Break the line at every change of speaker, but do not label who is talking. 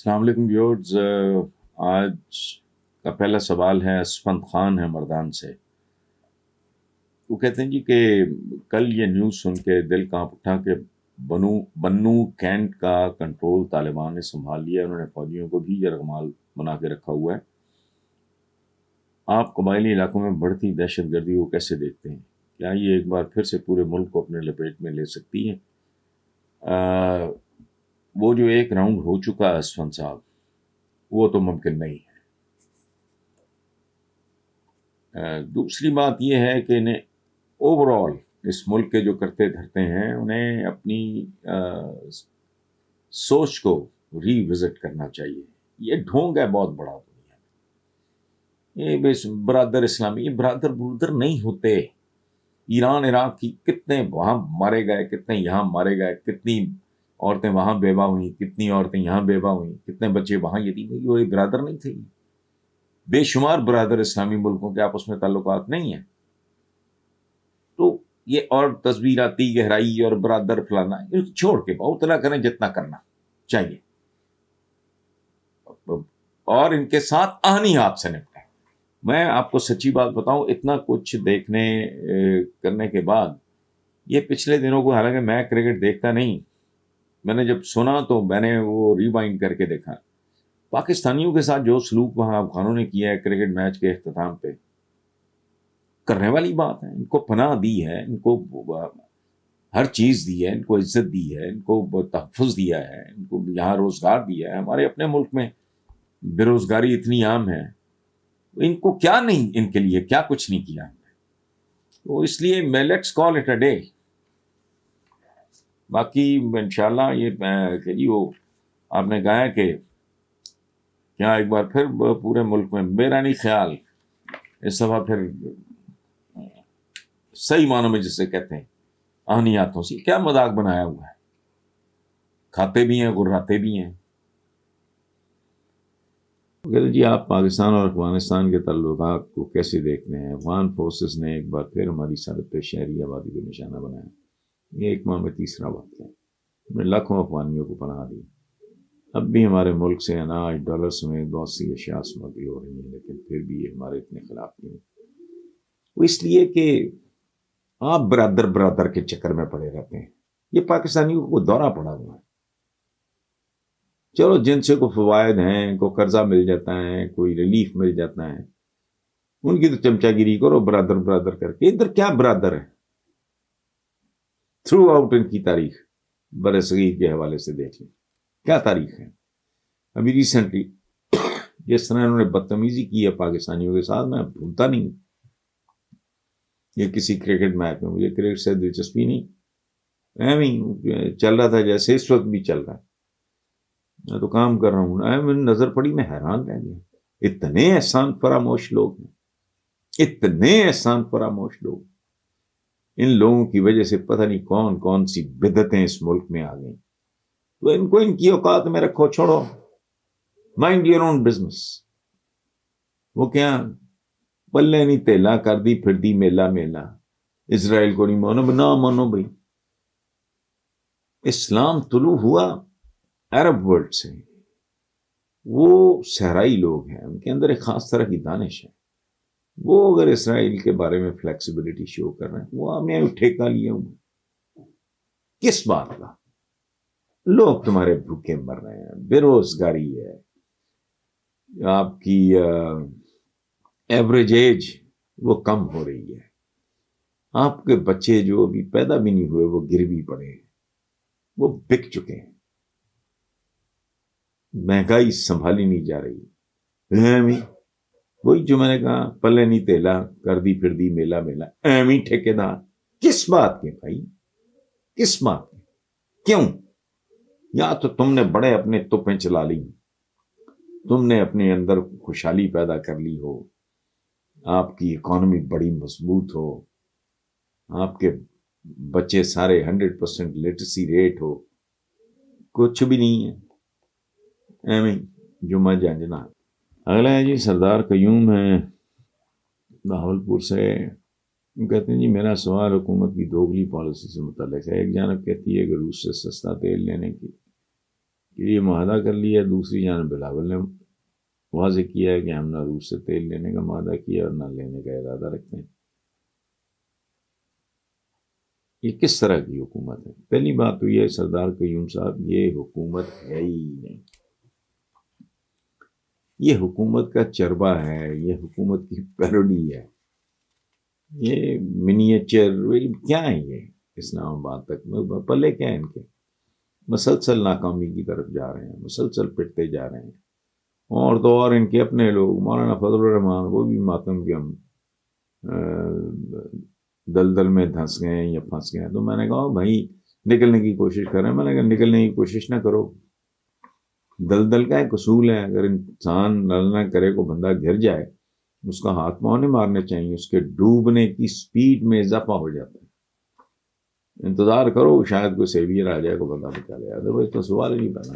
السلام علیکم ویورز، آج کا پہلا سوال ہے اسفند خان ہے مردان سے۔ وہ کہتے ہیں جی کہ کل یہ نیوز سن کے دل کانپ اٹھا کہ بنو کینٹ کا کنٹرول طالبان نے سنبھال لیا، انہوں نے فوجیوں کو بھی یرغمال بنا کے رکھا ہوا ہے۔ آپ قبائلی علاقوں میں بڑھتی دہشت گردی کو کیسے دیکھتے ہیں؟ کیا یہ ایک بار پھر سے پورے ملک کو اپنے لپیٹ میں لے سکتی ہے؟ وہ جو ایک راؤنڈ ہو چکا ہے اسفند صاحب، وہ تو ممکن نہیں ہے۔ دوسری بات یہ ہے کہ انہیں اوور آل اس ملک کے جو کرتے دھرتے ہیں انہیں اپنی سوچ کو ری وزٹ کرنا چاہیے۔ یہ ڈھونگ ہے بہت بڑا دنیا میں، یہ بس برادر اسلامی، یہ برادر نہیں ہوتے۔ ایران عراق کی کتنے وہاں مارے گئے، کتنے یہاں مارے گئے، کتنی عورتیں وہاں بیوہ ہوئیں، کتنی عورتیں یہاں بیوہ ہوئیں، کتنے بچے وہاں یتیم ہوئے، وہ برادر نہیں تھے۔ بے شمار برادر اسلامی ملکوں کے آپس میں تعلقات نہیں ہیں۔ تو یہ اور تصویراتی گہرائی اور برادر فلانا چھوڑ کے اتنا کریں جتنا کرنا چاہیے، اور ان کے ساتھ آہنی ہاتھ سے نپٹیں۔ میں آپ کو سچی بات بتاؤں، اتنا کچھ دیکھنے کرنے کے بعد یہ پچھلے دنوں کو، حالانکہ میں کرکٹ دیکھتا نہیں، میں نے جب سنا تو میں نے وہ ریوائنڈ کر کے دیکھا۔ پاکستانیوں کے ساتھ جو سلوک وہاں افغانوں نے کیا ہے کرکٹ میچ کے اختتام پہ، کرنے والی بات ہے۔ ان کو پناہ دی ہے، ان کو ہر چیز دی ہے، ان کو عزت دی ہے، ان کو تحفظ دیا ہے، ان کو یہاں روزگار دیا ہے۔ ہمارے اپنے ملک میں بے روزگاری اتنی عام ہے، ان کو کیا نہیں، ان کے لیے کیا کچھ نہیں کیا۔ تو اس لیے let's call it a day. باقی انشاءاللہ یہ کہ جی وہ آپ نے کہا ہے کہ کیا ایک بار پھر پورے ملک میں، میرا نہیں خیال اس دفعہ پھر صحیح معنوں میں جسے کہتے ہیں آہنی ہاتھوں سے، کیا مذاق بنایا ہوا ہے، کھاتے بھی ہیں غراتے بھی ہیں۔ کہتے جی آپ پاکستان اور افغانستان کے تعلقات کو کیسے دیکھتے ہیں؟ افغان فورسز نے ایک بار پھر ہماری سرحد پہ شہری آبادی کو نشانہ بنایا، یہ ایک ماہ میں تیسرا واقعہ ہے۔ ہم نے لاکھوں افغانیوں کو پناہ دی، اب بھی ہمارے ملک سے اناج، ڈالر سمیت بہت سی اشیاء سمگل ہو رہی ہیں، لیکن پھر بھی یہ ہمارے اتنے خلاف نہیں۔ وہ اس لیے کہ آپ برادر کے چکر میں پڑے رہتے ہیں۔ یہ پاکستانیوں کو دورہ پڑا ہوا ہے۔ چلو جن سے کو فوائد ہیں، کو قرضہ مل جاتا ہے، کوئی ریلیف مل جاتا ہے، ان کی تو چمچا گیری کرو برادر کر کے۔ ادھر کیا برادر ہے؟ تھرو آؤٹ ان کی تاریخ بر صغیر کے حوالے سے دیکھ لیں، کیا تاریخ ہے۔ ابھی ریسنٹلی جس طرح انہوں نے بدتمیزی کی ہے پاکستانیوں کے ساتھ، میں بھولتا نہیں۔ یہ کسی کرکٹ میچ میں، مجھے کرکٹ سے دلچسپی نہیں، چل رہا تھا جیسے اس وقت بھی چل رہا ہے، میں تو کام کر رہا ہوں، میں نظر پڑی، میں حیران رہ گیا۔ اتنے احسان فراموش لوگ ہیں، اتنے احسان فراموش لوگ، ان لوگوں کی وجہ سے پتہ نہیں کون کون سی بدعتیں اس ملک میں آ گئیں۔ تو ان کو ان کی اوقات میں رکھو، چھوڑو، مائنڈ یور اون بزنس۔ وہ کیا پلے نہیں تیلا کر دی پھر دی میلا اسرائیل کو نہیں مانو، نہ مانو بھائی۔ اسلام طلوع ہوا عرب ورلڈ سے، وہ صحرائی لوگ ہیں، ان کے اندر ایک خاص طرح کی دانش ہے۔ وہ اگر اسرائیل کے بارے میں فلیکسیبلٹی شو کر رہے ہیں، وہ ہمیں ٹھیکہ لیے ہوئے کس بات کا؟ لوگ تمہارے بھوکے مر رہے ہیں، بے روزگاری ہے، آپ کی ایوریج ایج وہ کم ہو رہی ہے، آپ کے بچے جو ابھی پیدا بھی نہیں ہوئے وہ گروی پڑے ہیں، وہ بک چکے ہیں، مہنگائی سنبھالی نہیں جا رہی۔ وہی جو میں نے کہا، پلے نہیں تیلا کر دی پھر دی میلا ایویں ٹھیکیدار کس بات کے بھائی؟ کس بات کے؟ کیوں؟ یا تو تم نے بڑے اپنے توپیں چلا لی، تم نے اپنے اندر خوشحالی پیدا کر لی ہو، آپ کی اکانومی بڑی مضبوط ہو، آپ کے بچے سارے 100% لٹریسی ریٹ ہو، کچھ بھی نہیں ہے، ایویں جمعہ جانجنا۔ اگلا ہے جی سردار قیوم ہے بہاولپور سے، کہتے ہیں جی میرا سوال حکومت کی دوگلی پالیسی سے متعلق ہے۔ ایک جانب کہتی ہے کہ روس سے سستا تیل لینے کی کہ یہ معاہدہ کر لیا. دوسری جانب بلاول نے واضح کیا ہے کہ ہم نہ روس سے تیل لینے کا معاہدہ کیا اور نہ لینے کا ارادہ رکھتے ہیں. یہ کس طرح کی حکومت ہے؟ پہلی بات تو یہ سردار قیوم صاحب، یہ حکومت ہے ہی نہیں. یہ حکومت کا چربہ ہے، یہ حکومت کی پیروڈی ہے، یہ منیچر کیا ہے یہ اسلام آباد تک پلے کیا ہے ان کے؟ مسلسل ناکامی کی طرف جا رہے ہیں، مسلسل پٹتے جا رہے ہیں. اور تو اور ان کے اپنے لوگ مولانا فضل الرحمان وہ بھی ماتم کے ہم دلدل میں دھنس گئے ہیں یا پھنس گئے ہیں. تو میں نے کہا بھائی نکلنے کی کوشش کریں. میں نے کہا نکلنے کی کوشش نہ کرو. دلدل کا ایک اصول ہے، اگر انسان نہ کرے کو بندہ گر جائے اس کا ہاتھ پاؤں نہیں مارنے چاہیے، اس کے ڈوبنے کی سپیڈ میں اضافہ ہو جاتا ہے. انتظار کرو شاید کوئی سیویئر آ جائے کو بندہ بچا لے. ادروائز تو سوال ہی نہیں بنا.